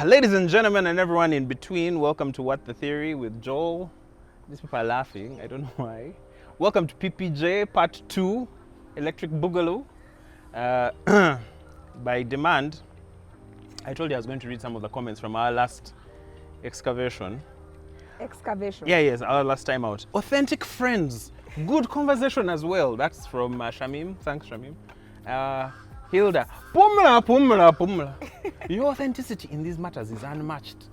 Ladies and gentlemen and everyone in between, welcome to What the Theory with Joel. These people are laughing, I don't know why. Welcome to PPJ Part 2, Electric Boogaloo. By demand, I told you I was going to read some of the comments from our last excavation. Excavation? Yeah, yes, our last time out. Authentic friends, good conversation as well. That's from Shamim, thanks Shamim. Hilda, Pumla. Your authenticity in these matters is unmatched.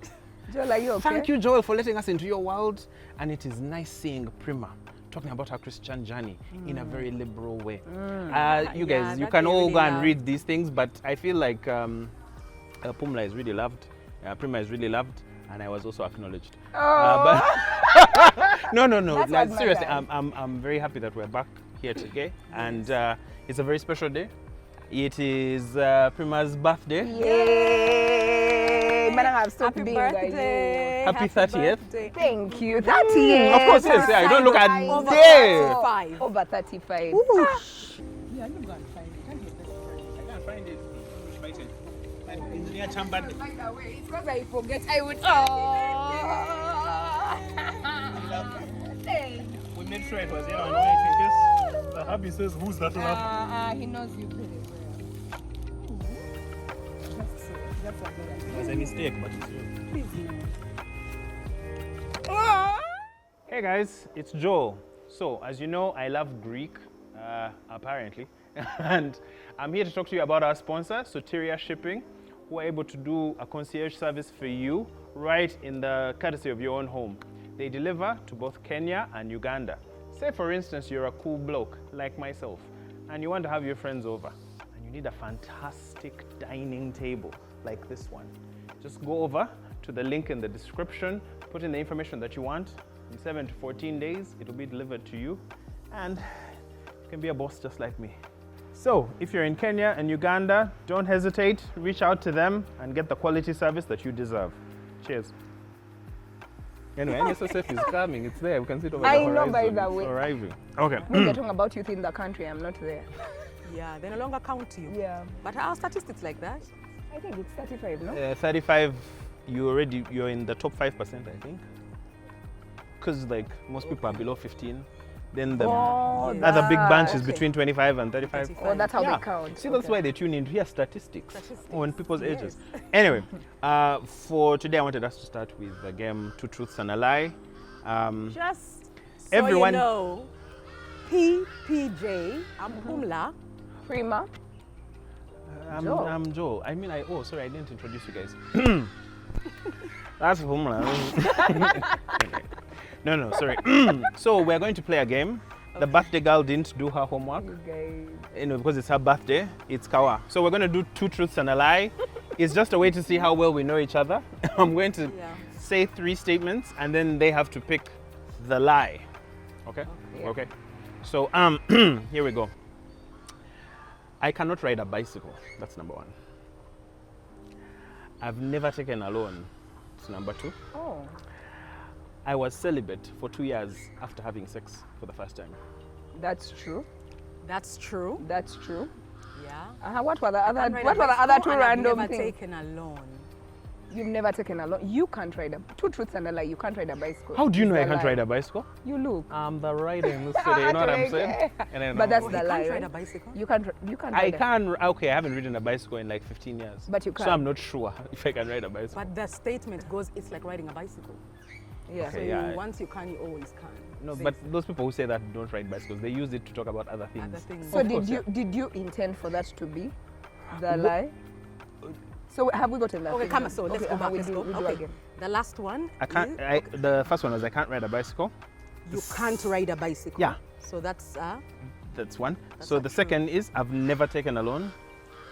Joel, are you okay? Thank you, Joel, for letting us into your world. And it is nice seeing Primah talking about her Christian journey in a very liberal way. You guys, you can all go and read these things, but I feel like Pumla is really loved, Primah is really loved, and I was also acknowledged. But no. Like, seriously, I'm very happy that we're back here today, and it's a very special day. It is Primah's birthday. Yay! Happy birthday! Happy 30th. Thank you. 30th. Of course, yes. I don't look at Over day. 35. Over 35. Ooh. Yeah, you can't find it. Can't be a best friend. I can't find it. Engineer Chamber. By the way, it's because I forget. I would. We made sure it was here on it in case the hubby says, who's that one? He knows you very well. That's a good idea. It was a mistake, but it's real. Hey guys, it's Joel. So, as you know, I love Greek, apparently. And I'm here to talk to you about our sponsor, Soteria Shipping, who are able to do a concierge service for you right in the courtesy of your own home. They deliver to both Kenya and Uganda. Say, for instance, you're a cool bloke like myself, and you want to have your friends over, and you need a fantastic dining table like this one. Just go over to the link in the description, put in the information that you want. In 7 to 14 days, it will be delivered to you, and you can be a boss just like me. So, if you're in Kenya and Uganda, don't hesitate, reach out to them and get the quality service that you deserve. Cheers. Anyway, NSSF is coming, it's there, we can see it over the horizon. I know, by the way. It's arriving. Okay. When they're talking about youth in the country, I'm not there. Yeah, they no longer count you. Yeah. But our statistics like that. I think it's 35, no? 35, you're in the top 5%, I think. Because like most people are below 15. Then the other big bunch is between 25 and 35. Oh, that's how they count. See, that's why they tune in to hear statistics on people's ages. Anyway, for today, I wanted us to start with the game Two Truths and a Lie. Just so everyone you know, PPJ, I'm Pumla. Primah. I'm Joe. I didn't introduce you guys. That's Pumla. No, sorry. So we're going to play a game. Okay. The birthday girl didn't do her homework. Because it's her birthday, it's Kawa. So we're going to do Two Truths and a Lie. It's just a way to see how well we know each other. I'm going to say 3 statements and then they have to pick the lie. Okay? Yeah. Okay. So here we go. I cannot ride a bicycle. That's number 1. I've never taken a loan. It's number 2. Oh. I was celibate for 2 years after having sex for the first time. That's true. That's true. That's true. Yeah. What were the other 2 random I've never things? taken a loan. You've never taken a loan. You can't ride a... Two truths and a lie. You can't ride a bicycle. How do you know I can't lie. ride a bicycle? You look. I'm the rider in this city. You know what I'm saying? But that's Oh, the he lie. can't ride right? a bicycle? You can't I ride can. Okay, I haven't ridden a bicycle in like 15 years. But you can. So I'm not sure if I can ride a bicycle. But the statement goes, it's like riding a bicycle. Yeah. Okay. So yeah. once you can, you always can. No, but those people who say that don't ride bicycles, they use it to talk about other things. Other things. So Of course, did you intend for that to be the lie? So have we gotten that? Okay, come on, so let's go back. We'll Let's do, go. we'll do Okay. again. The last one. I can't. is- The first one was I can't ride a bicycle. You can't ride a bicycle. Yeah. So that's That's one. That's So not the true. second is I've never taken a loan.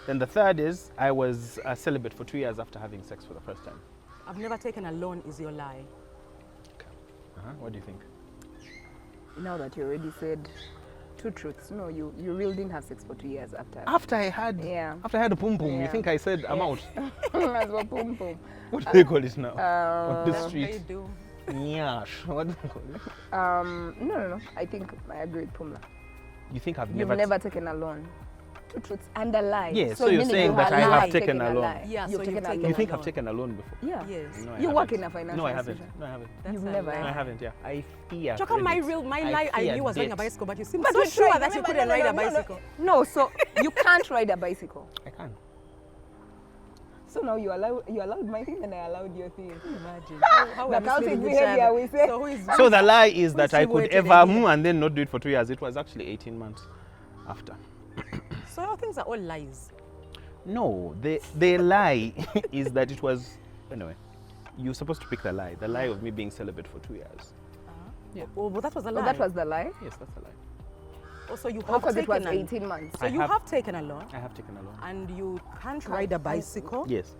Then the third is I was celibate for 2 years after having sex for the first time. I've never taken a loan is your lie. What do you think? Now that you already said 2 truths, no, you really didn't have sex for 2 years after. After I had a pum pum, you Yeah. think I said I'm out? As well, boom, boom. What do they call it now? On the They street? do. Nyash. What do they call it? No. I think I agree with Pumla. You think I've You've never taken a loan. 2 truths and a lie. Yeah, so you're meaning saying you that I have lied. taken a loan. lie. Yeah, You've so taken you've a taken You loan. think a I've taken a loan before? Yeah. Yes. No, I You haven't. work in a financial No, I haven't. institution. No, I haven't. That's You've a never. lie. No, I haven't, yeah. I fear Chaka, my credit. lie I fear knew was riding a debt. bicycle, but you seem But so you sure tried. that you Remember, couldn't no, ride a no, no, bicycle. No, so you can't ride a bicycle. I can. So now you allowed my thing and I allowed your thing. Imagine. How The we're counting misleading each behavior, other. we say. So who is So the lie is that I Which could way to ever the and then not do it for 2 years. It was actually 18 months after. So your things are all lies. No, the lie is that it was, anyway, you're supposed to pick the lie. The lie of me being celibate for 2 years. Yeah. Oh, but that was a lie. Oh, that was the lie? Yes, that's the lie. Oh, so you Oh, have because it was taken a 18 months. So I you have- have taken a loan I have taken a loan. and you can't ride a bicycle, Yes,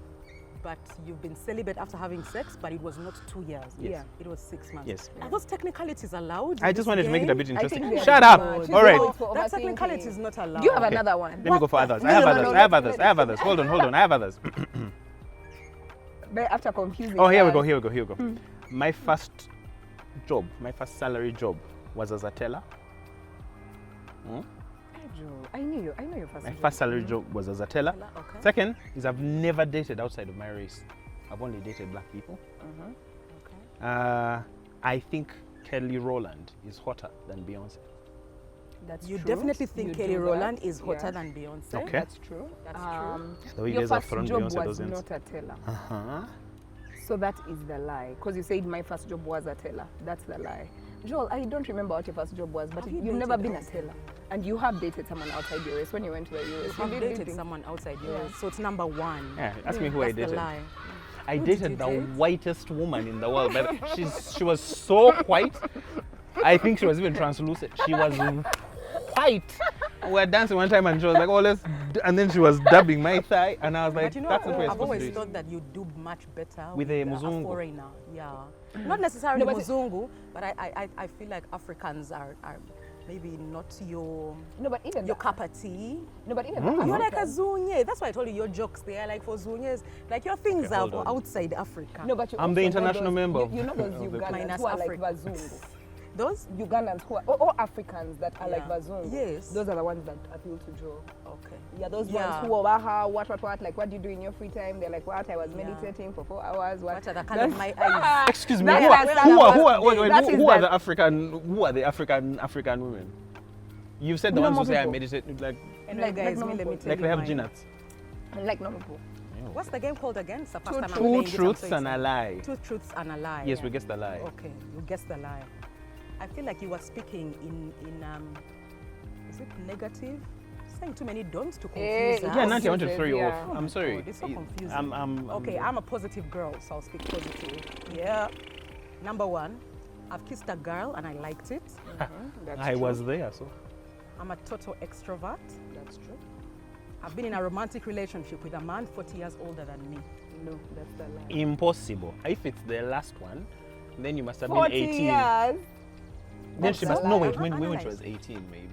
but you've been celibate after having sex, but it was not 2 years. Yes. Yeah. It was 6 months. yes. Are those technicalities allowed? I in just this wanted to make it a game? bit I interesting. think we are Shut up! good. All right. She's for That overthinking. technicality is not allowed. Do you have Okay. another one? Let me go for others. No, I have no, others. no, I have no, others. no, I have no. others. Hold on. I have others. But after confusing Oh, here we us. go. Here we go. My first job, my first salary job was as a teller. Hey, Joe, I knew your first My job. first salary job was as a teller. Okay. Second is I've never dated outside of my race. I've only dated black people. Okay. I think Kelly Rowland is hotter than Beyonce. That's You true. definitely think You Kelly do Rowland that. is hotter Yeah. than Beyonce? Okay. That's true. That's true. The way you Your guys have first thrown job Beyonce was those ends. not a teller. Uh-huh. So that is the lie. Because you said my first job was a teller. That's the lie. Joel, I don't remember what your first job was, but Have you you've never dated been a outside? teller. And you have dated someone outside your race when you went to the US. You have did dated dating. someone outside Yeah. yours, so it's number one. Yeah, ask me who I That's the dated. lie. I Who did dated you the date? whitest woman in the world. But she was so white. I think she was even translucent. She was white. We were dancing one time and she was like, "Oh, let's," and then she was dabbing my thigh, and I was like, But you know, "That's not what you're I've supposed to always do." thought that you do much better With a Muzungu. foreigner. Yeah. Not necessarily No, but- Muzungu, but I feel like Africans are maybe not your No, but even cup of tea. No, but even You're like a Africans- Zunye. That's why I told you your jokes, they are like for Zunyes. Like your things Okay, are hold for on. outside Africa. No, but you I'm the also know international those- member You know those of the Ugandans Minus who are like Africa. Bazungu. Those? Ugandans who are, or Africans that are like Yeah. Bazungu. Yes. Those are the ones that appeal to Joe. Okay. Yeah, those Yeah. ones who are waha, what, like what do you do in your free time? They're like, what? I was Yeah. meditating for 4 hours. What? What are the color of my eyes? Excuse me. That's Who are, the who are, who are, standard. wait, wait, That who, is who are the- the African women? You've said the Normal ones who say I people. meditate like Anyway, Like- guys, like let normal me people. tell like you they have mine. genets. Like normal people. What's the game called again? It's the first Two time I'm Two playing it, I'm truths so and a excited. lie. 2 truths and a lie. Yes, yeah. we guessed the lie. Okay, you guessed the lie. I feel like you were speaking in is it negative? Saying too many don'ts to confuse us. Yeah, Nancy, I want to throw you Yeah. off. Oh I'm my sorry. God, it's so confusing. I'm I'm a positive girl, so I'll speak positive. Yeah. Number 1, I've kissed a girl and I liked it. That's I true. was there, so. I'm a total extrovert. That's true. I've been in a romantic relationship with a man 40 years older than me. No, that's the lie. Impossible. If it's the last one, then you must have been 40 18. years. Then That's she a must. lie. No, wait, I'm when not she was analyzed. 18, maybe.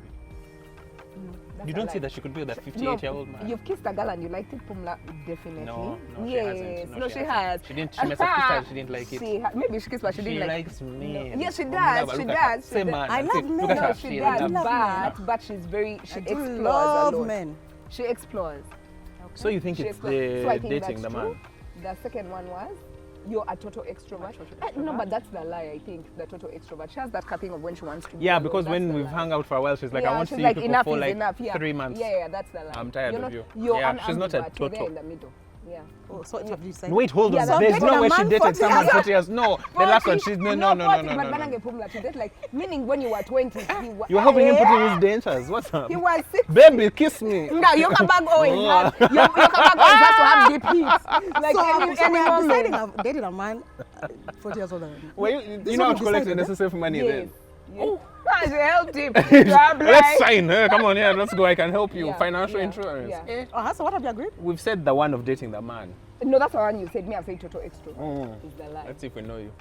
That's You a don't lie. say that she could be with a 58-year-old man. You've kissed a girl and you liked it, Pumla? Definitely. No, she yes. hasn't. No, she has. She didn't. She must have kissed her. She didn't like it. Maybe she kissed, but she She didn't like likes me. No. Yes, she Oh, does, look she at her. does, she Say does. man. I and love say, men. Look at No, her. she She does, loves men. but she's very, she I do explores love a lot. men. She explores. So you think She it's explores. So I the think dating that's the true. man? The second one was, you're a total extrovert. No, but that's the lie, I think, the total extrovert. She has that capping of when she wants to be Yeah, alone. because That's when the we've lie. hung out for a while, she's like, I want to she's see like, you people enough for is like enough. Yeah. 3 months. Yeah, that's the lie. I'm tired You're of not, you. You're Yeah, an she's not a ambivert. You're there total. in the middle. Yeah. Oh, so have you said? Wait, hold Yeah, on. that's There's dating no a way she man dated 40 someone years. 40 years. No, the last one, 40, she's no. not 40, No. But Banange Pumla, she did like, meaning when you were 20, You're helping him put in his dentures. What's up? He was 6. Baby, kiss me. No, your bag always has, your bag always has to have deep heat. Like So any I'm moment. deciding I've dated a man 40 years older than me. Well, This you know one how to collect the decided, eh? necessary money Yes. then. Oh, she helped him. I'm Let's like, sign. Come on, yeah, let's go. I can help you. Yeah, Financial yeah, insurance. yeah. So what have you agreed? We've said the one of dating the man. No, that's the one you said. Me, I'm saying total extrovert. Mm. Is the lie. Let's see if we know you.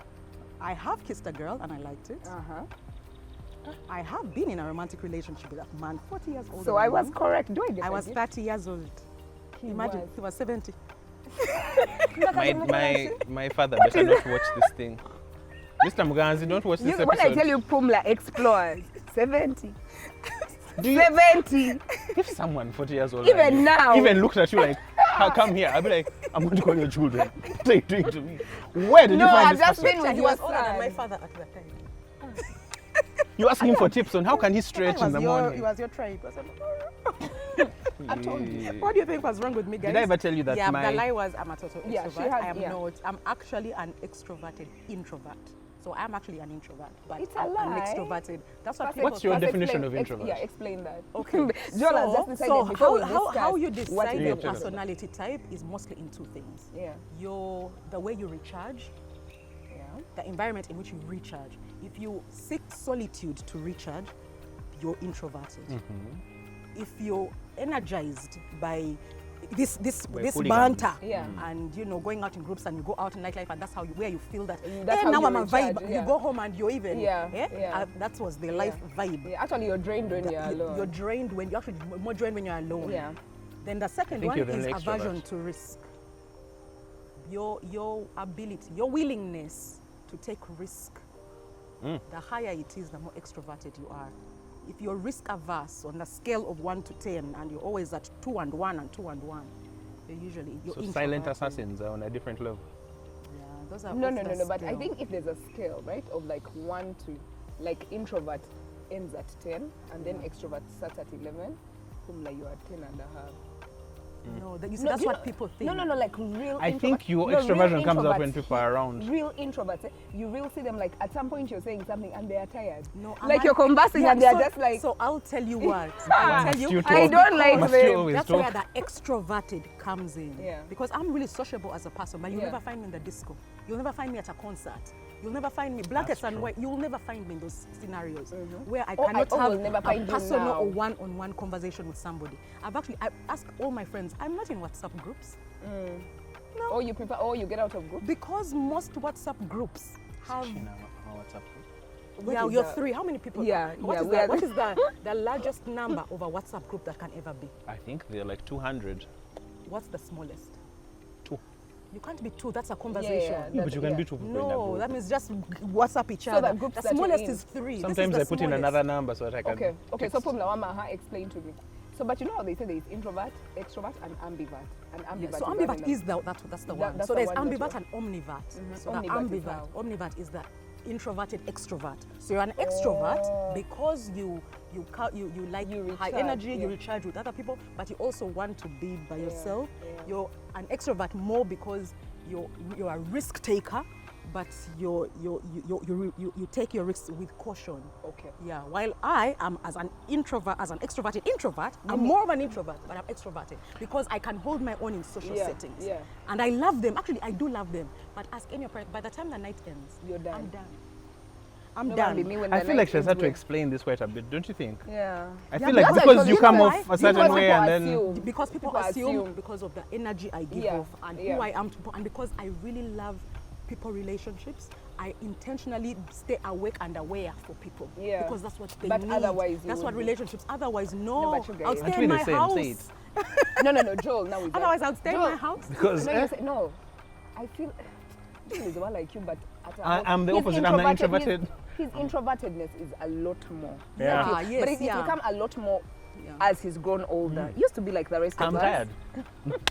I have kissed a girl and I liked it. Uh-huh. I have been in a romantic relationship with a man 40 years older. So I than was me. correct. Do I get I was it? 30 years old. He Imagine, was. he was 70. My father better not watch this thing. Mr. Muganzi, don't watch this When I episode. tell you Pumla explores, 70. Do you, 70. if someone 40 years old Even like you now. even looked at you like, come here, I'd be like, I'm going to call your children. What are you doing to me? Where did No, you find I've this just person? been with He your was older than son. my father at that time. You ask him for tips on how can he stretch in the He morning. was your tribe. I told you. What do you think was wrong with me, guys? Did I ever tell you that yeah, my... the lie was I'm a total extrovert. Yeah, she had- I am yeah. not. I'm actually an extroverted introvert. So I'm actually an introvert, but It's a I'm lie. extroverted. That's what First people What's your first definition explain- of introvert? Yeah, explain that. Okay. Joel has just decided before we discuss how you what decide is Yeah, your tell us. personality type is mostly in two things. Yeah. The way you recharge, Yeah. the environment in which you recharge. If you seek solitude to recharge, you're introverted. Mm-hmm. If you're energized by this hooligans. banter Yeah. and going out in groups and you go out in nightlife and that's where you feel that That's how now you I'm a recharge, vibe. yeah. You go home and you're even Yeah. that was the life vibe. Yeah, actually, you're drained when you're alone. You're drained when you're actually more drained when you're alone. Yeah. Then the second think one you're the is next aversion extrovert. to risk. Your ability, your willingness to take risk. The higher it is, the more extroverted you are. If you're risk averse on the scale of 1 to 10 and you're always at 2 and 1 and 2 and 1, you're usually So silent introverted. assassins are on a different level. Yeah, those are No, off no, the no, no. But I scale. think if there's a scale, right, of like 1 to, like introvert ends at 10, and then extrovert starts at 11, Pumla, you are 10 and a half. No, you see, No, that's you what know- people think. No, like real I introvert- think your no, real extroversion comes out when introverts. people are around. Real introverts, you will see them like at some point you're saying something and they are tired. No, Like you're conversing and they're just like, So I'll tell you what. Ah, I'll tell you. you I talk? don't like Must you them. always That's talk? where the extroverted comes in. Yeah. Because I'm really sociable as a person, but you'll Yeah. never find me in the disco. You'll never find me at a concert. You'll never find me blankets and true. white. You'll never find me in those scenarios where I Oh, I cannot will have never a find you personal now. or one-on-one conversation with somebody. I asked all my friends. I'm not in WhatsApp groups or you prefer, or you get out of group. because most WhatsApp groups have. In our WhatsApp group. Yeah, is you're that? 3. How many people? Yeah, What yeah, is we are- what is the largest number of a WhatsApp group that can ever be? I think they're like 200. What's the smallest? 2. You can't be 2. That's a conversation. No, but you can yeah. be 2 people in a No, group. that means just WhatsApp each So other. the groups The that you're smallest in. is 3. Sometimes I this is the put in smallest. another number so that I can. Okay, so text. Pumla, Wamaha, explain to me. So, but you know how they say there is introvert, extrovert, and ambivert. And ambivert Yeah, so is ambivert another- is that's the one. that's So the there's one that ambivert you- and omnivert. So Omnivert the is how? omnivert is the introverted extrovert. So you're an extrovert Oh. because you like You high recharge, energy, you yeah. recharge with other people, but you also want to be by yourself. yeah. You're an extrovert more because you're a risk taker, but you take your risks with caution. Okay. Yeah, while I am as an extroverted introvert, I'm more of an introvert, but I'm extroverted because I can hold my own in social Yeah, settings. yeah. And I love them. Actually, I do love them. But ask any parent, by the time the night ends, You're done. I'm done. I'm No, done. be me when I the feel night like she has ends had to with- explain this quite a bit, don't you think? Yeah. I Yeah, feel like that's because actually- you you come know off why? a certain Because way and people then. assume. Because people People assume assume. because of the energy I give Yeah, off and yeah. who I am to people, and because I really love people relationships, I intentionally stay awake and aware for people. Yeah. Because that's what they But need. otherwise you that's what would be- relationships. Otherwise, No, no. but you guys- I'll Aren't stay we in the my same? house. Say it. No, Joel, now we Otherwise, I'll stay in my house. Because No, you say, no. I feel Joel is the one like you, but at a I'm the his opposite. I'm the introverted- introverted. His introvertedness is a lot more. Yeah. Like you. Ah, yes, But it's yeah. become a lot more Yeah. as he's grown older. He used to be like the rest I'm of us. tired.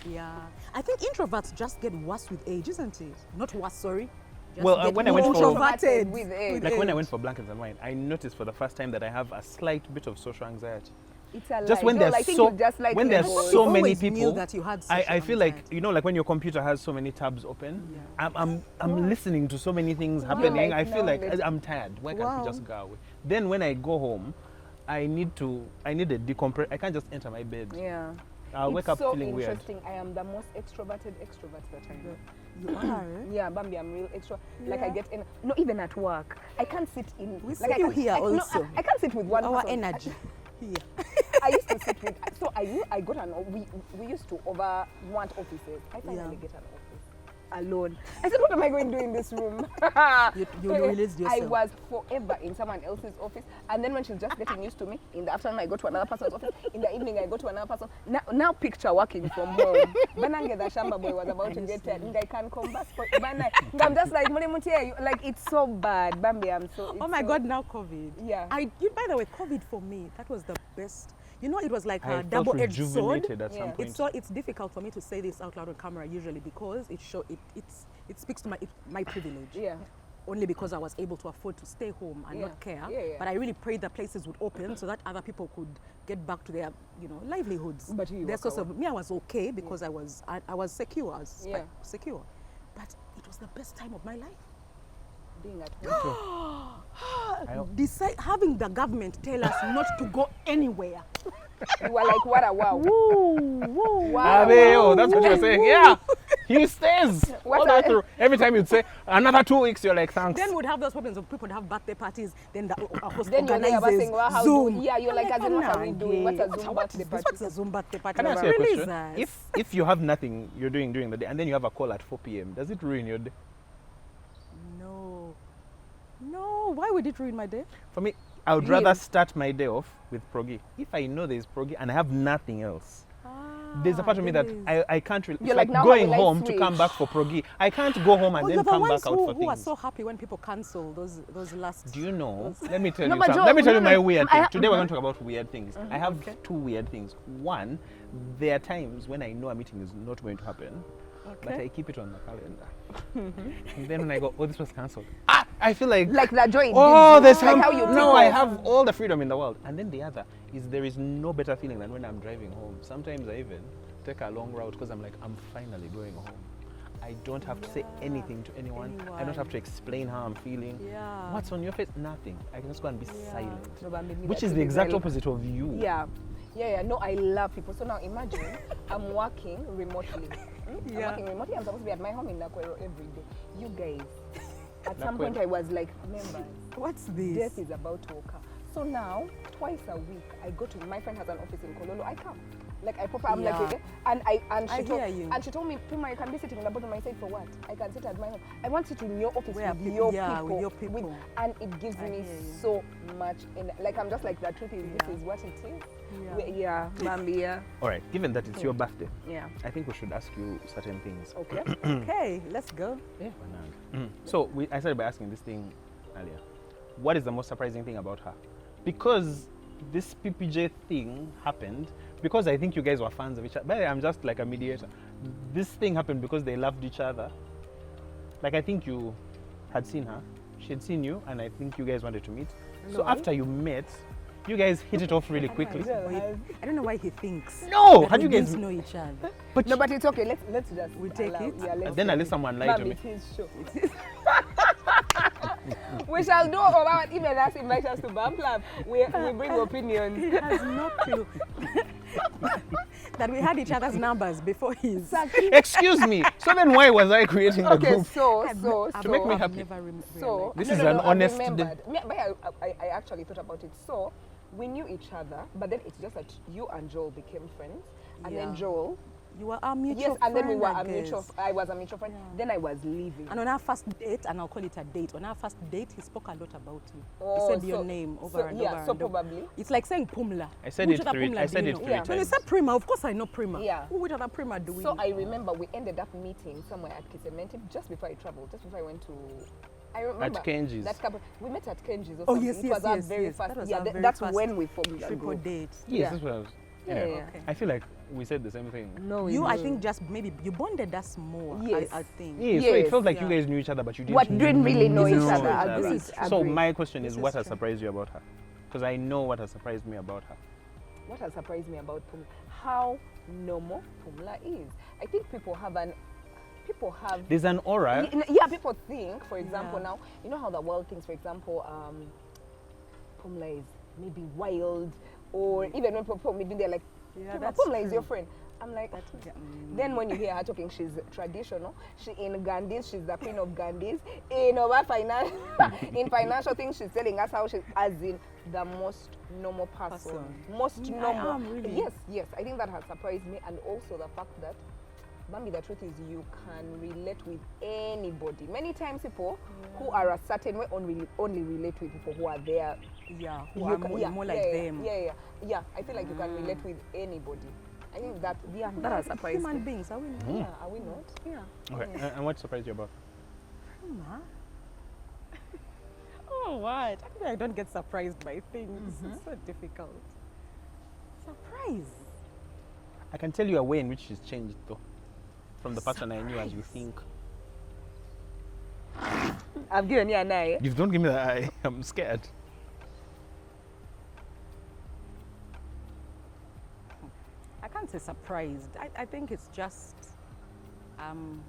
Yeah. I think introverts just get worse with age, isn't it? Not worse, sorry. Just Well, get when I more went for- introverted With age. Like when I went for blankets and wine, I noticed for the first time that I have a slight bit of social anxiety. It's a Just lie. when Joel, there's I think so you just like when to there's avoid- so many always knew people, that you had I social feel like anxiety. you know, like when your computer has so many tabs open, Yeah. I'm listening to so many things Wow. happening. Like I feel like knowledge. I'm tired. Why can't Wow. we just go away? Then when I go home, I need a decompress. I can't just enter my bed. Yeah. I'll wake It's up so feeling weird. interesting. I am the most extroverted extrovert that I know. You are. Yeah, Bambi, I'm real extra. Like I Yeah. get in, not even at work. I can't sit in. We like see I you can't- here I, no, also. I can't sit with one Our person. energy. Here. I used to sit with. So I got we used to want offices. I finally Yeah. get an office. alone. I said, what am I going to do in this room? You released yourself. I was forever in someone else's office. And then when she's just getting used to me, in the afternoon I go to another person's office. In the evening I go to another person. Now picture working from home. Banange the Shamba boy was about to get tired. And I can come back. I'm just like, like it's so bad. Bambi, I'm so... Oh my God, now COVID. Yeah. By the way, COVID for me, that was the best. You know, it was like I a felt double-edged sword. rejuvenated at some point. It's difficult for me to say this out loud on camera usually because it speaks to my privilege. Yeah. Only because I was able to afford to stay home and not care. Yeah. But I really prayed that places would open so that other people could get back to their, livelihoods. But you Their source of me, I was okay because I was secure. I was secure. But it was the best time of my life. Being at home. Having the government tell us not to go anywhere. You were like, what a wow. Wow. That's what you're saying. Yeah. He stays all the way through. Every time you'd say, another 2 weeks, you're like, thanks. Then we'd have those problems of people would have birthday parties, then the host Then you're there organizes saying, well, how Zoom. Yeah, you're like, as in, what are we doing? What's a Zoom birthday party? What's a Zoom birthday party? Can I ask you a Really, question? Zaz? If you have nothing you're doing during the day and then you have a call at 4 p.m., does it ruin your day? No, why would it ruin my day? For me, I would rather start my day off with proggy. If I know there's proggy and I have nothing else, there's a part of me that I can't really... You're like now going how will I home to come back for proggy. I can't go home and then come back out for who are things. so happy when people cancel those last... Do you know? Let me tell No, you but something. Joe, Let me tell you no, my weird thing. I- Today we're going to talk about weird things. I have two weird things. One, there are times when I know a meeting is not going to happen, but I keep it on the calendar. And then when I go, oh, this was cancelled. I feel like that joy. oh, there's like some, how you no, take I off. have all the freedom in the world. And then the other is there is no better feeling than when I'm driving home. Sometimes I even take a long route because I'm like, I'm finally going home. I don't have to say anything to anyone. I don't have to explain how I'm feeling. Yeah. What's on your face? Nothing. I can just go and be silent. No, but maybe Which that is could the be exact very- opposite of you. Yeah. No, I love people. So now imagine I'm working remotely. I'm working remotely. I'm supposed to be at my home in Nakwero every day. You guys, at some point I was like, members, What's this? death is about to occur. So now, twice a week, I go to, my friend has an office in Kololo, I come. Like I'm Yeah. like, and she told me, Prima, you can be sitting in the bottom. I said, for what? I can sit at my home. I want to sit in your office Where with people- your with people. your people. And it gives me hear you. so much. Like I'm just like, the truth is, this is what it is. Bambi, yeah. All right, given that it's your birthday, Yeah. I think we should ask you certain things. Okay. Okay, let's go. Yeah. So I started by asking this thing earlier. What is the most surprising thing about her? Because this PPJ thing happened because I think you guys were fans of each other. By the way, I'm just like a mediator. This thing happened because they loved each other. Like I think you had seen her, she had seen you, and I think you guys wanted to meet. So after you met, you guys hit it off really quickly. I don't know why he thinks. No, that had we you guys didn't know each other? But No, but it's okay. Let's just We take it? Yeah, let's then take at least it. someone lied to Bambi, me. it is show. We shall do about even us invite us to BAMPLAB. We bring opinions. He has no clue that we had each other's numbers before his. Excuse me. So then why was I creating the Okay, group? To make me I've happy. never So This no, is no, an no, I've honest remembered. I actually thought about it. So we knew each other, but then it's just that you and Joel became friends, and then Yeah. Joel. You were our mutual Yes, and then we friend, were I a mutual. guess. I was a mutual friend. Then I was leaving. And on our first date, and I'll call it a date, on our first date, he spoke a lot about you. Oh, he said your so- name over so, and yeah, over so and over. probably. It's like saying Pumla. I said Which it other three- Pumla I do said you it know? three Yeah. When you times. said Primah, of course I know Primah. Yeah. Which other Primah do we So know? I remember we ended up meeting somewhere at Kisementi just before I traveled, just before I went to. I remember Kenji's. That couple, we met at Kenji's. Or Oh, something. yes, It was yes, our yes, very yes. first. That was Yeah, our very that's first when we formed the triple group. date. Yes, Yeah. that's what I was. Yeah, Anyway, yeah. Okay. I feel like we said the same thing. No, You, I think, just maybe you bonded us more. Yes. I think. Yeah, so it Yes, felt like you yeah. guys knew each other, but you didn't. What didn't really know This each is other. true. Agreed, This is true. So agreed. my question is, This what is has true. surprised you about her? Because I know what has surprised me about her. What has surprised me about Pumla, how normal Pumla is. I think people have. There's an aura. Yeah, people think, for example, Yeah. now, you know how the world thinks, for example, Pumla is maybe wild, or even when people meet, they're like, Yeah, Pumla, that's Pumla is true. your friend. I'm like, then when you hear her talking, she's traditional. She in Gandhis, she's the queen of Gandhis. In our in financial things, she's telling us how she's as in the most normal person. Most I normal. am really. Yes. I think that has surprised me, and also the fact that Bambi, the truth is you can relate with anybody. Many times people who are a certain way only relate with people who are there. Yeah, who You are can- more like them. Yeah. I feel like you can relate with anybody. I think that has surprised Human me. beings, are we not? Yeah, are we not? Yeah. Okay. And what surprised you about? Prima? Oh, what? Actually, I don't get surprised by things. It's so difficult. Surprise. I can tell you a way in which she's changed, though, from the person I knew as you think. I've given you an eye. You don't give me that eye. I'm scared. I can't say surprised. I think it's just I'm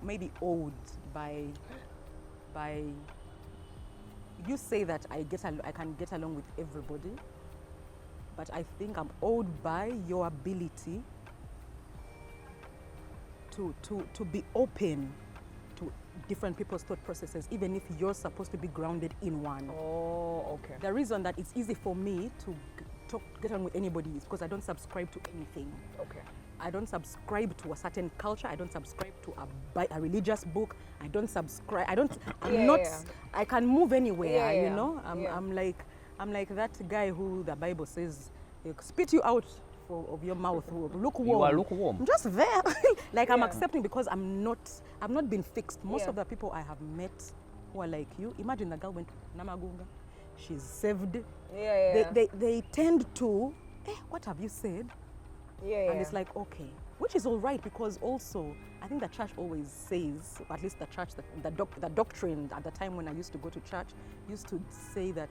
maybe awed by you say that I can get along with everybody, but I think I'm awed by your ability to be open to different people's thought processes, even if you're supposed to be grounded in one. Oh, okay. The reason that it's easy for me to get on with anybody is because I don't subscribe to anything. Okay. I don't subscribe to a certain culture. I don't subscribe to a religious book. I don't subscribe. I can move anywhere. You know. I'm like that guy who the Bible says, spit you out of your mouth. Lukewarm. You are lukewarm. I'm just there. Like I'm accepting because I'm not being fixed. Most of the people I have met who are like you. Imagine the girl went to Namagunga. She's saved. They tend to, what have you said? And it's like, okay, which is all right, because also I think the church always says, or at least the church, the doctrine at the time when I used to go to church used to say that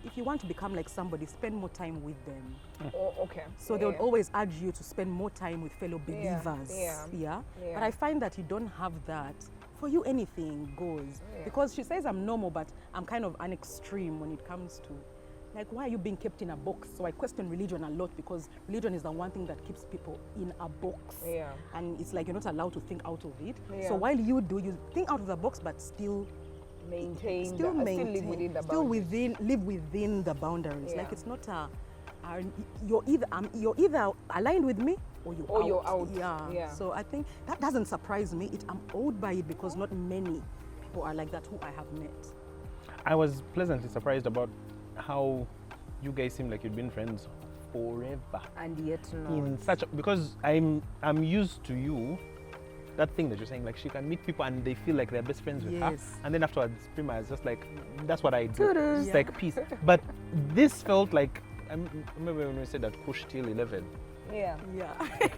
if you want to become like somebody, spend more time with them. Oh, okay. So they would always urge you to spend more time with fellow believers. Yeah. But I find that you don't have that. For you, anything goes. Because she says I'm normal, but I'm kind of an extreme when it comes to, like, why are you being kept in a box? So I question religion a lot, because religion is the one thing that keeps people in a box. And it's like you're not allowed to think out of it. So while you think out of the box, but still live within the boundaries. Like it's not you're either aligned with me or you're out. Yeah. So I think that doesn't surprise me. I'm awed by it because not many people are like that who I have met. I was pleasantly surprised about how you guys seem like you've been friends forever. And yet not. Because I'm used to you, that thing that you're saying, like she can meet people and they feel like they're best friends with her, and then afterwards Primah is just like, that's what I do. It's like peace. But this felt like, I remember when we said that push till 11. Yeah.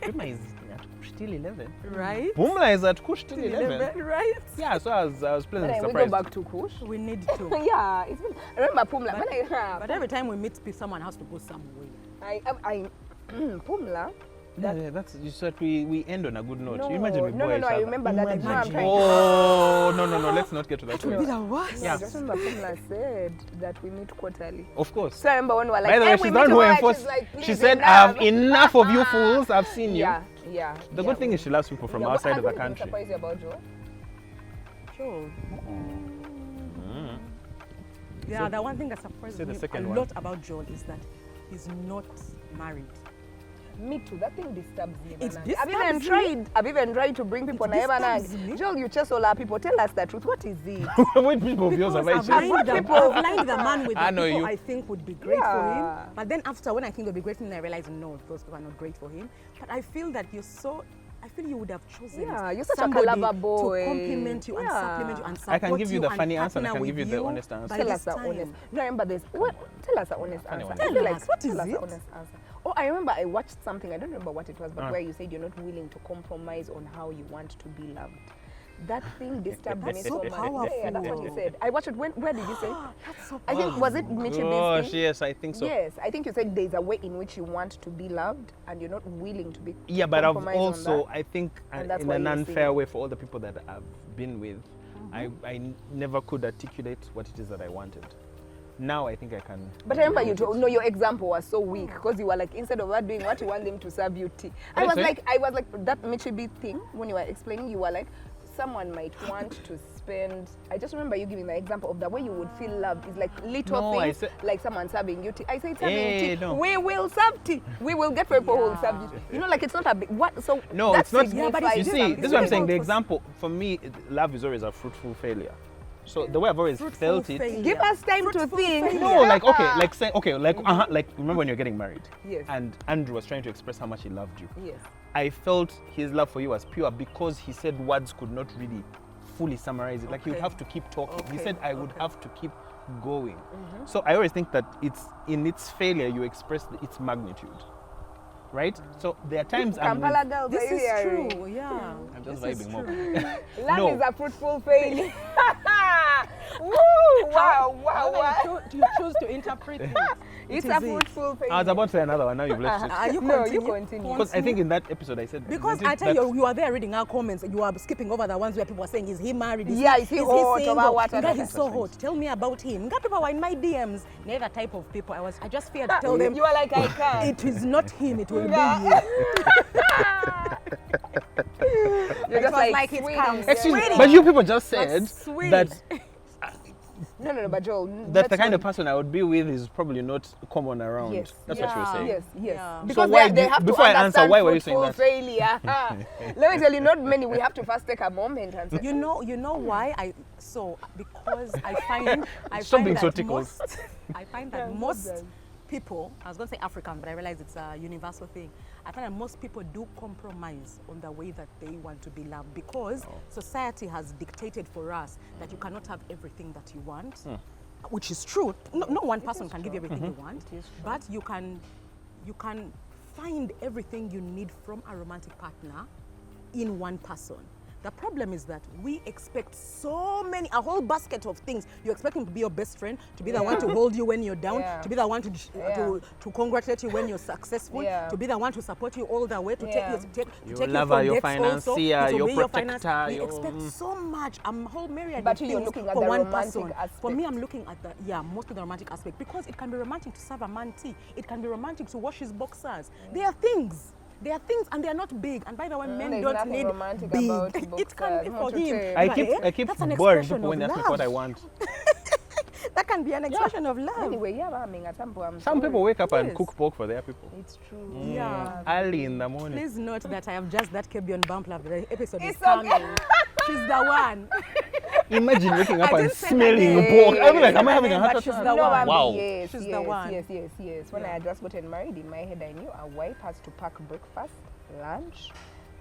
Primah is at push till 11. Right? Pumla is at push till 11. Right? Yeah, so I was pleasantly We surprised. go back to Kush. We need to. Yeah, it's been, I remember Pumla. But every time we meet, someone has to go somewhere. Pumla. Yeah, that's you said we end on a good note. You imagine we No, I remember that. No, let's not get to that point. Yeah. I just remember Pumla said that we meet quarterly. Of course. So I remember when we were like, by the way, she's the one who enforced. She said, I have enough of you fools. I've seen you. Yeah. The good thing is she loves people from outside of the country. Surprise you about Joe? Joe. Yeah, the one thing that surprised me a lot about Joel is that he's not married. Me too. That thing disturbs me. I've even tried to bring people. Joel, you chase all our people. Tell us the truth. What is it? What people of yours have I I've lined the man with the people I think would be great for him. But then after, when I think would be great for him, I realize no, those people are not great for him. But I feel that I feel you would have chosen you're such a somebody caliber boy to compliment you and supplement you and support you. I can give you the funny answer and I can give you the honest answer. Tell us the honest. No, remember this. Tell us the honest answer. Tell us, what is it? Honest answer. Oh, I remember I watched something. I don't remember what it was, but where you said you're not willing to compromise on how you want to be loved. That thing disturbed me so much. Powerful. Yeah, that's what he said. I watched it. Where did you say? That's so I think, was it Mitchie Gosh, yes, I think so. Yes, I think you said there's a way in which you want to be loved and you're not willing to be. Yeah, but I've compromise on also, that. I think, And that's in why an you're unfair saying. way for all the people that I've been with, I never could articulate what it is that I wanted. Now I think I can. But I remember your example was so weak because you were like, instead of that doing what you want them to serve you tea. I was like that Mitsubishi thing when you were explaining, you were like, someone might want to spend, I just remember you giving the example of the way you would feel loved is like little No, I things, said- like someone serving you tea. I say serving Hey, tea. no. We will serve tea. We will get people who will serve you. You know, like it's not a big, what, so No, that it's not. signifies but it's You just see, a- this is what I'm it's saying. The very example for me, love is always a fruitful failure. So the way I've always felt it. failure. Give us time to think. No, like okay, like say okay, like remember when you're getting married? Yes. And Andrew was trying to express how much he loved you. Yes. I felt his love for you was pure because he said words could not really fully summarize it. Like he would Okay. have to keep talking. He Okay, said I would okay. have to keep going. So I always think that it's in its failure you express its magnitude, right? So there are times Kampala girls, This are you is hearing? true, yeah. I'm just This is vibing more. true. Love No. is a fruitful failure. Woo! Wow, wow, wow. You choose to interpret it. It's It a is it. fruitful failure. I was about to say another one. Now you've left it. You No, you continue. continue. Because I think in that episode I said Because isn't I it tell that- you, you are there reading our comments. You are skipping over the ones where people are saying, "Is he married? Is Yeah, he, is he hot? single? Over what? Nga, he's so hot. Tell me about him." Nga, people were in my DMs. Neither type of people. I just feared to tell them. You are like, I can't. It is not him. It will Yeah. be you. You're It just was like, like it sweetie. comes. Excuse me, Sweetie. but you people just said sweetie. that No, but Joel. that's the let's kind go- of person I would be with is probably not common around. Yes. That's what you were saying. Yes, yes. Yeah. Because why they do you- have before to I answer, understand why were you saying fruitful that? failure. Let me tell you, not many. We have to first take a moment and say, You know why because I find Stop find being so that tickled. most I find that Yeah, most well done. people, I was going to say African, but I realize it's a universal thing. I find that most people do compromise on the way that they want to be loved because society has dictated for us that you cannot have everything that you want, which is true. No one person can give you everything you want, but you can find everything you need from a romantic partner in one person. The problem is that we expect a whole basket of things. You expect him to be your best friend, to be the one to hold you when you're down, Yeah. to be the one to congratulate you when you're successful, Yeah. to be the one to support you all the way, to Yeah. take you to Your take you lover, for your dates financier, also, to your be protector, We your- expect so much, a whole myriad But of you're things looking at for the one romantic person. aspect. For me, I'm looking at mostly the romantic aspect because it can be romantic to serve a man tea. It can be romantic to wash his boxers. There are things. And they are not big. And by the way, men there's don't nothing need romantic big. about It can be boxers, for not to him. say. I keep That's an boring expression people when they of ask me what I love. want. That can be an expression of love. Anyway, yeah, I mean, at some point, I'm Some people sorry. wake up and Yes. cook pork for their people. It's true. Yeah. Early in the morning. Please note that I have just that KB on Bumper. The episode is It's coming. okay. She's the one. Imagine waking up I and didn't say smelling her pork. name. I'll be like, am I Her having a name, heart but she's attack? the No, one. Wow. Yes, She's the yes, one. yes. When I had just gotten married, in my head, I knew a wife has to pack breakfast, lunch,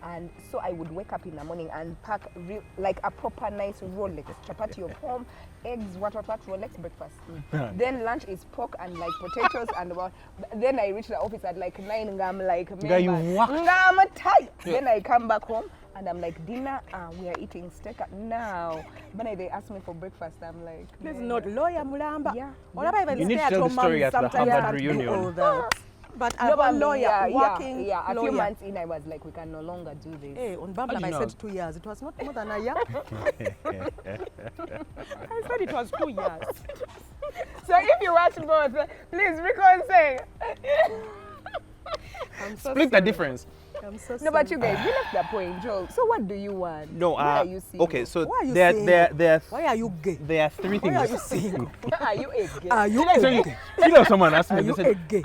and so I would wake up in the morning and pack like a proper nice Rolex, chapati of home, eggs, what, Rolex breakfast. Then lunch is pork and like potatoes and what. Then I reach the office at like 9 and I'm like, Guy, you worked. I'm tired. Then I come back home and I'm like, dinner, we are eating steak now. When they ask me for breakfast, I'm like, Please "Man, note, lawyer Mulamba. Yeah. Or about even You need to stay at tell the home story moms at the sometimes Harvard can't do reunion. all that. But No, a but lawyer, working yeah. A few lawyer. months in, I was like, we can no longer do this. Hey, on Bumble, How do I you said know? 2 years. It was not more than a year. I said it was 2 years. So if you watch both, please reconcile. I'm so Split the sorry. difference. I'm so No, but sorry. you guys, we left the point, Joel. So what do you want? No, Why are you single? okay, so Why are you there, single? there, Why are you gay? there are three Why are you things. single? Are you a gay? Are you So gay? someone asked me, Are they you said, a gay?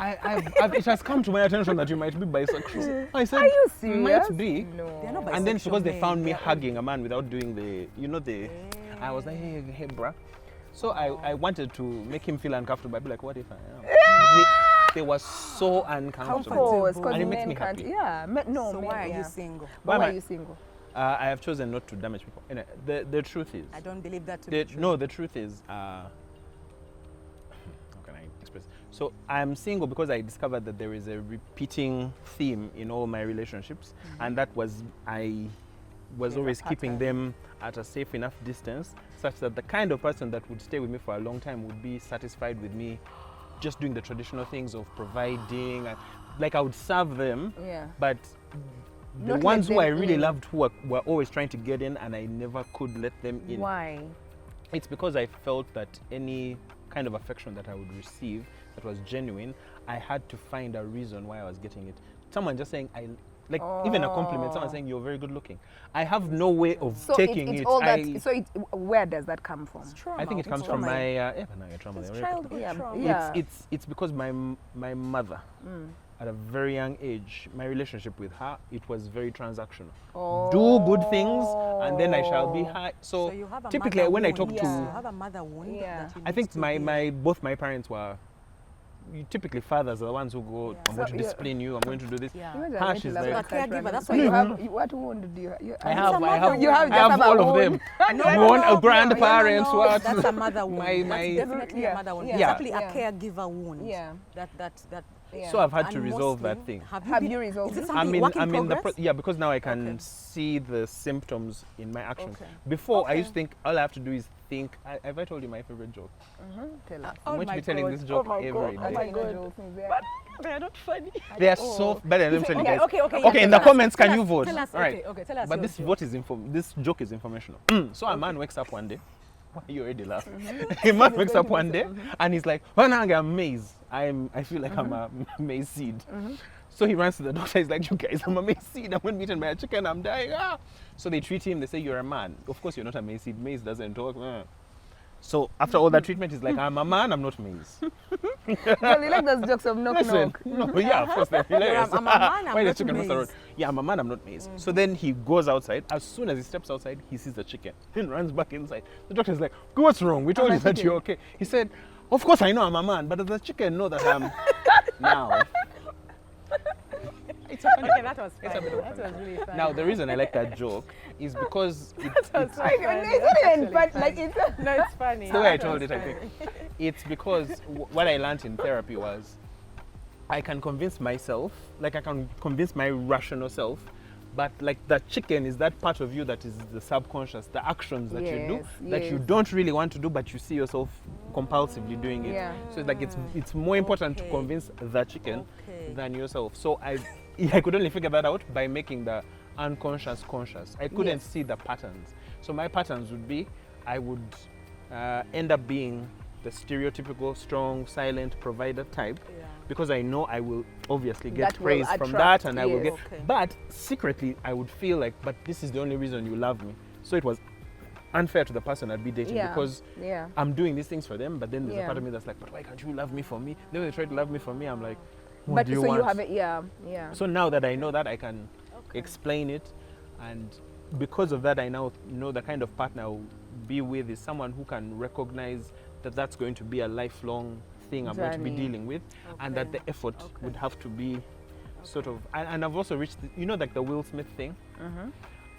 it has come to my attention that you might be bisexual. I said, Are you serious? might be. No. They're not And then because they bisexual found men, me they're hugging a man without doing I was like, hey, bruh. So I wanted to make him feel uncomfortable. I'd be like, what if I am? They were so Of uncomfortable. course, because And it makes men me can't. happy. Yeah, no. So men, why are yeah. you single? But why Why are am I- you single? I have chosen not to damage people. Anyway, the truth is, I don't believe that to be true. no, the truth is, how can I express? So I'm single because I discovered that there is a repeating theme in all my relationships, and that was I was There's a always keeping pattern. them at a safe enough distance, such that the kind of person that would stay with me for a long time would be satisfied with me just doing the traditional things of providing. Like I would serve them, Yeah. but the Not ones let who I them really in. loved who were always trying to get in and I never could let them in. Why? It's because I felt that any kind of affection that I would receive that was genuine, I had to find a reason why I was getting it. Someone just saying, Like even a compliment, someone saying you're very good looking. I have no way of So taking it's it. all that. So where does that come from? I think it comes from my trauma. It's childhood Yeah. trauma. Yeah. It's because my mother, at a very young age, my relationship with her, it was very transactional. Do good things, and then I shall be high. So, you have a typically, mother when I wound. talk You to, have a mother wound. Yeah. That you I need think to heal. both my parents were. Typically, fathers are the ones who go. Yeah. I'm going So to you- discipline you. I'm going to do this. Yeah. Imagine Her, I went she's to love like- that Caregiver, random. that's So why you have what wound do you have? I have you just have all a of them. wound. A grandparents, No, what? that's a mother wound. My- That's definitely Yeah. a mother wound. Yeah. Exactly Yeah. a caregiver wound. Yeah. That. Yeah. So I've had to And resolve that mostly, thing. Have you resolved Is it it? something work in progress? Because now I can Okay. see the symptoms in my actions. Okay. Before I Okay. used to think all I have to do is think. Have I told you my favorite joke? Tell us. I'm going to be telling this joke every day. They are not funny. They are so better. Let me tell you guys. Okay, In the comments, can you vote? Tell us, All right. okay, tell us. But your this joke. vote is this joke is informational. So a man wakes up one day. Why are you already laughing? A man wakes up one day and he's like, "When I get maize, I feel like I'm a maize seed." So he runs to the doctor. He's like, "You guys, I'm a maize seed. I'm going beaten by a chicken. I'm dying." So they treat him. They say, "You're a man. Of course, you're not a maize seed. Maize doesn't talk." So after all that treatment, he's like, "I'm a man. I'm not maize." Well, you like those jokes of knock Listen, knock. no, yeah, of course they're hilarious. I'm a man, I'm Why the not chicken was the maize. road? Yeah, I'm a man, I'm not maize. So then he goes outside. As soon as he steps outside, he sees the chicken. Then runs back inside. The doctor's like, "What's wrong? We told you that you're okay." He said, "Of course I know I'm a man, but does the chicken know that I'm now?" It's a funny Okay, joke. that was It's a funny. bit of That fun. was really funny. Now the reason I like that joke is because It's not even fun. Like it's No, it's funny. It's the way I That told was it, I think. funny. It's because what I learned in therapy was I can convince myself, like I can convince my rational self, but like that chicken is that part of you that is the subconscious, the actions that you do Yes, that you yes. don't really want to do, but you see yourself compulsively doing it. Yeah. So it's like it's more important to Okay. convince the chicken Okay. than yourself. So I could only figure that out by making the unconscious conscious. I couldn't Yes. see the patterns. So my patterns would be, I would end up being the stereotypical strong, silent provider type, Yeah. because I know I will obviously get That will praise from attract, that, and I will get. yes. Okay. But secretly, I would feel like, but this is the only reason you love me. So it was unfair to the person I'd be dating Yeah. because Yeah. I'm doing these things for them, but then there's a Yeah. part of me that's like, but why can't you love me for me? Then when they try to love me for me, I'm like, what But do you so want? you have it. Yeah. Yeah. So now that I know that, I can Okay. explain it, and because of that, I now know the kind of partner I'll be with is someone who can recognize that that's going to be a lifelong thing I'm going to be Journey. dealing with, and that the Okay. effort Okay. would have to be sort of. And I've also reached, like the Will Smith thing.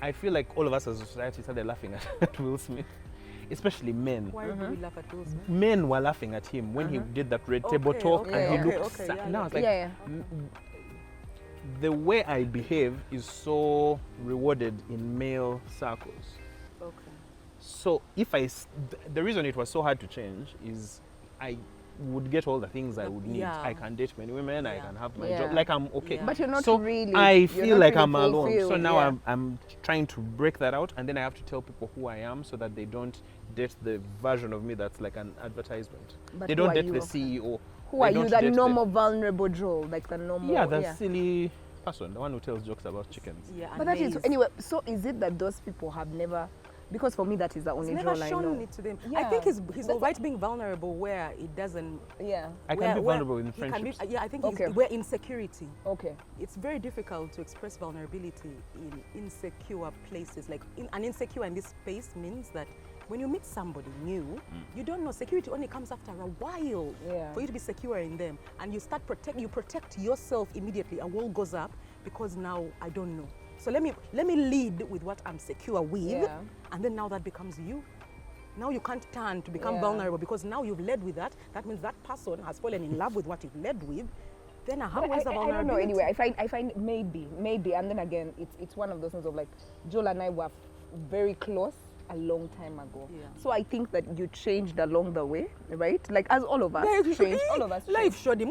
I feel like all of us as a society started laughing at Will Smith, especially men. Why do we laugh at those? Men were laughing at him when he did that red table Okay, talk, okay, and he okay, looked. okay, sad. yeah, And I yeah. was like, Yeah, the way I behave is so rewarded in male circles. Okay. So if the reason it was so hard to change is I would get all the things I would need. Yeah. I can date many women. I Yeah. can have my Yeah. job. Like I'm okay. Yeah. But you're not so really. I you're feel not like really I'm alone. So fulfilled, now yeah. I'm trying to break that out, and then I have to tell people who I am so that they don't date the version of me that's like an advertisement. But They who don't are date you? the CEO. Who They are you? don't The date normal vulnerable Joel, like the normal. Yeah, the silly person, the one who tells jokes about chickens. Yeah. But that is anyway. So is it that those people have never? Because for me, that is the only He's never Joel I shown know. it to them. I Yeah. think he's all right being vulnerable where it doesn't. Yeah. I can where- be where vulnerable in he can be- friendships. yeah, I think Okay. where insecurity. Okay. It's very difficult to express vulnerability in insecure places. Like an insecure in this space means that when you meet somebody new, you don't know. Security only comes after a while Yeah. for you to be secure in them, and you protect yourself immediately. A wall goes up because now I don't know. So let me lead with what I'm secure with, Yeah. and then now that becomes you. Now you can't turn to become Yeah. vulnerable because now you've led with that. That means that person has fallen in love with what you've led with. Then how But is the I vulnerability? don't know. Anyway, I find maybe, and then again, it's one of those things of like Joel and I were very close a long time ago. Yeah. So I think that you changed along the way, right? Like as all of us changed, all of us. Life changed. showed him.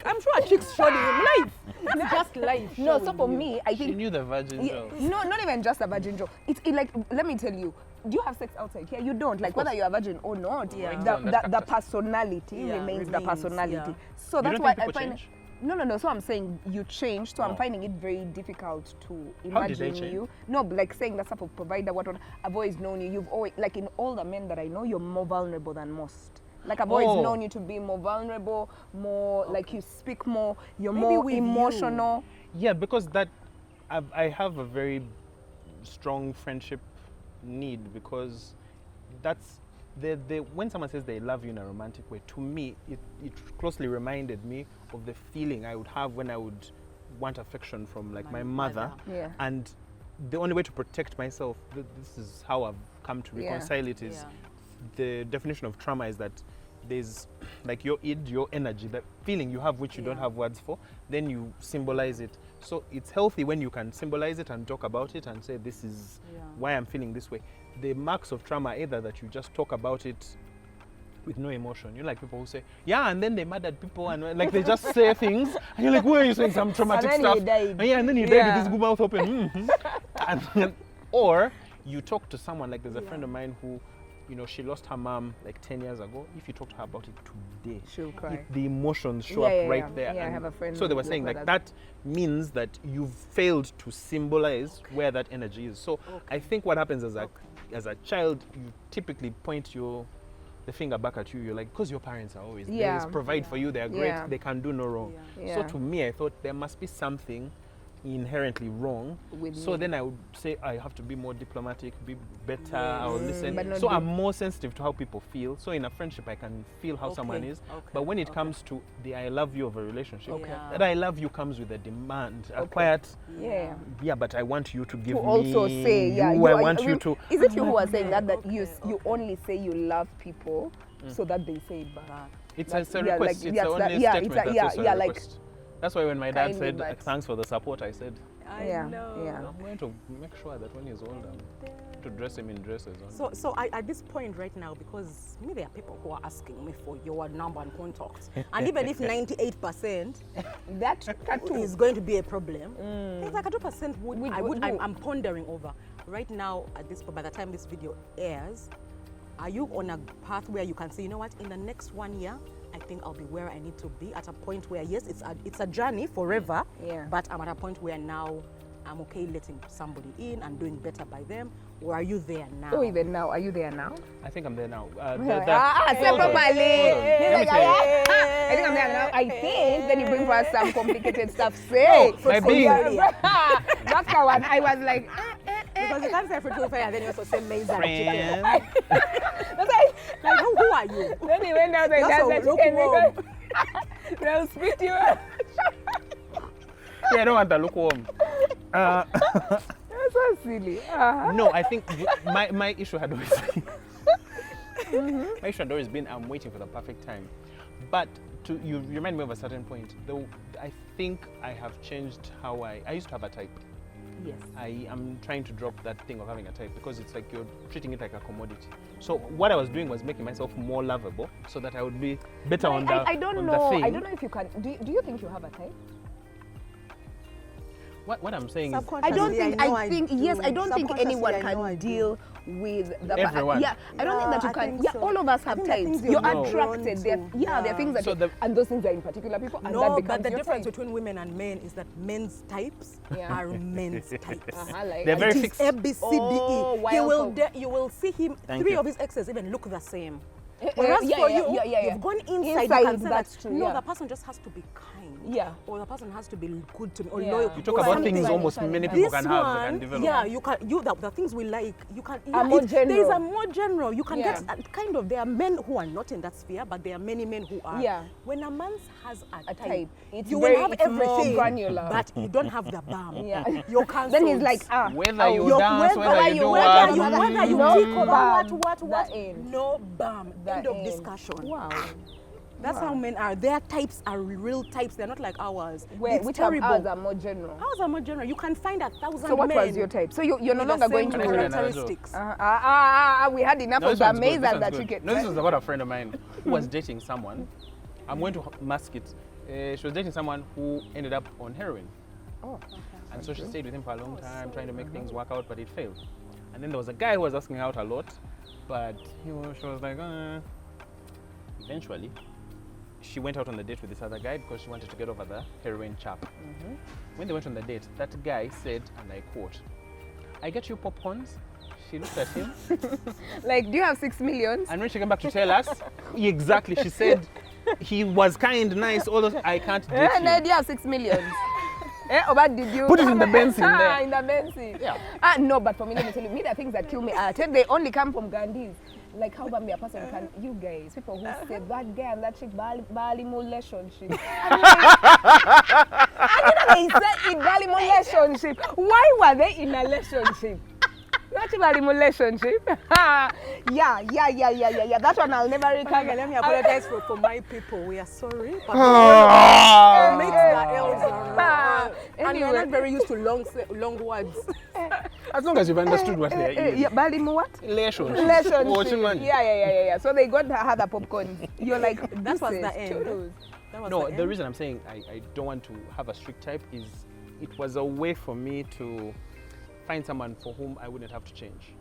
I'm sure chicks showed him life. That's just life. No, so showing for you. me, I She think knew the virgin Yeah, girl. no, not even just a virgin Joe. It's like, let me tell you, do you have sex outside here? You don't. Like whether you're a virgin or not, Yeah. the That's the factors. personality Yeah, remains the remains, personality. yeah. So You that's don't why think I people find change? No. So I'm saying you changed. So I'm finding it very difficult to How did I imagine change? you. No, but like saying that type of provider. What I've always known you. You've always like in all the men that I know, you're more vulnerable than most. Like I've always known you to be more vulnerable, more like you speak more. You're Maybe more with you. emotional. Yeah, because that I have a very strong friendship need, because that's when someone says they love you in a romantic way, to me it closely reminded me of the feeling I would have when I would want affection from like my mother. Yeah. And the only way to protect myself, this is how I've come to Yeah. reconcile it, is Yeah. the definition of trauma is that there's like your id, your energy, that feeling you have which you don't Yeah. have words for, then you symbolize it. So it's healthy when you can symbolize it and talk about it and say, this is Yeah. why I'm feeling this way. The marks of trauma are either that you just talk about it with no emotion. You know, like people who say, yeah, and then they mad at people and like they just say things and you're like, why are you saying some traumatic And then stuff? he died. And yeah, and then he died Yeah. with his good mouth open. And then, or you talk to someone, like there's a friend of mine who, you know, she lost her mom like 10 years ago. If you talk to her about it today, She'll cry. the emotions show Yeah, up yeah, right yeah. there. Yeah, I And have a friend so they were like saying like that. that means that you've failed to symbolize where that energy is. So I think what happens as a child, you typically point the finger back at you. You're like, because your parents are always Yeah. there, provide for you, they're great, Yeah. they can do no wrong. Yeah. So to me, I thought there must be something inherently wrong. With So me. then I would say I have to be more diplomatic, be better, I'll listen. But not So be- I'm more sensitive to how people feel. So in a friendship, I can feel how someone is. But when it comes to the I love you of a relationship, Okay. Yeah. that I love you comes with a demand, a quiet, Yeah. yeah, but I want you to give To me also say, yeah, you, I are- want I you mean, to. Is it you who are saying that you Okay, you only say you love people so that they say it back? It's That's- a yeah, request. like, It's yes, the that- only yeah, statement it's a- that's yeah, also yeah, a like, request. That's why when my dad kindly, said, but- thanks for the support, I said, Yeah. I'm going to make sure that when he's older, to dress him in dresses. So at this point right now, because me, there are people who are asking me for your number and contact, and even if 98% That tattoo is going to be a problem, there's like a 2% Would- I'm pondering over. Right now, by the time this video airs, are you on a path where you can say, you know what, in the next 1 year, I think I'll be where I need to be, at a point where, yes, it's a journey forever, Yeah. but I'm at a point where now I'm okay letting somebody in and doing better by them, or are you there now? Oh, even now, are you there now? I think I'm there now. Say hold on, properly. hold on. Let me He's like, tell you. I think I'm there now. I think then you bring for us some complicated stuff. Say, my being- That's how I was like, Because you can't say fruitful fire and then you also say maize and chicken. Friend. that's like, Like, who are you? then he went out and That's does a that look chicken warm. because they'll spit you out. Yeah, I don't want to look warm. That's so silly. No, I think my issue had always my issue had always been I'm waiting for the perfect time. But you remind me of a certain point. Though I think I have changed how I used to have a type. Yes. I am trying to drop that thing of having a type because it's like you're treating it like a commodity. So what I was doing was making myself more lovable so that I would be better on the I don't on know. the thing. I don't know if you can. Do you think you have a type? What I'm saying is I don't Subconsciously, think. know I think yes. I don't think Subconsciously, anyone I know I can do. deal with the. Everyone. Yeah, I don't think that you I can. think Yeah, so. all of us I have think the types. things You're you're drawn attracted. to. There are things that. So and those things are in particular people, and that No, becomes but the your difference type. between women and men is that men's types Yeah. are men's types. Like, They're very It is fixed. A, B, C, D, E. Oh, He will welcome. you will see him, Thank 3 you. of his exes even look the same. Whereas yeah, for yeah, you, yeah. you've gone inside, you Inside, can say that's that, true, no, yeah. the person just has to be kind. Yeah. Or the person has to be good to me, or Yeah. loyal. You talk Or about something things like almost that. many people this can one, have, they can develop. yeah, you can. The things we like, you can. Are more There is general. a more general. You can Yeah. get kind of. There are men who are not in that sphere, but there are many men who are. Yeah. When a man has a type, it's you very- will have it's more everything, granular. but you don't have the balm. Yeah. Your cancels. Then he's like, Whether you Your- dance, whether whether you do whether what, you whether you no tick over balm, what that end. no bam. That End of end. discussion. Wow. That's how men are. Their types are real types. They're not like ours. It's Which terrible. of ours are more general? Ours are more general. You can find 1,000 So what men was your type? So you're no with the longer going same to. Can I tell you another characteristics. We had enough No, of this the one's good, maize this and the one's good. chicken. No, this is about a friend of mine who was dating someone. I'm going to mask it. She was dating someone who ended up on heroin. Oh, okay. And so she stayed with him for a long time, trying to make things work out, but it failed. And then there was a guy who was asking her out a lot, but she was like, eventually, she went out on the date with this other guy because she wanted to get over the heroin chap. When they went on the date, that guy said, and I quote, "I get you popcorns." She looked at him. Like, do you have 6 million? And when she came back to tell us, exactly, she said, he was kind, nice, all those, I can't date And then you. do you have 6 million? Or what did you Put it in the Benz in there. In the Benz. Yeah. No, but for me, let me tell you, me, the things that kill me are they only come from Gandhis. Like, how about me, a person can, you guys, people who say that guy and that chick, Bali relationship. They said in Bali relationship. Why were they in a relationship? Not even a relationship. Yeah. That one I'll never recover. Okay, let me apologize for my people. We are sorry. But makes the L's are and Anyway. we're not very used to long words. As long as you've understood what they're in. Yeah, Bali what? Relationship. Relationship. Yeah. So they got had the popcorn. You're like, That was this the is end. true. That was No, the the end. reason I'm saying I don't want to have a strict type is it was a way for me to find someone for whom I wouldn't have to change.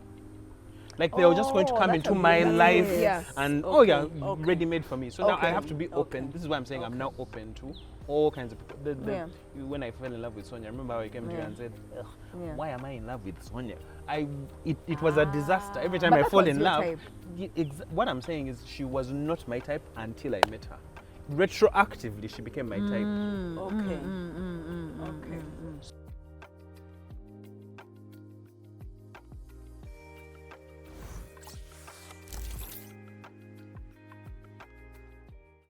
Like they were just going to come that's into a my good life idea. Yeah. and Okay. ready made for me. So now I Okay. have to be open. This is why I'm saying I'm now open to all kinds of people. Yeah. When I fell in love with Sonia, I remember how I came to you and said, "Ugh, Yeah. why am I in love with Sonia? It was a disaster. Every time But I that fall was in your love, type. what I'm saying is she was not my type until I met her. Retroactively, she became my type. Okay. Okay.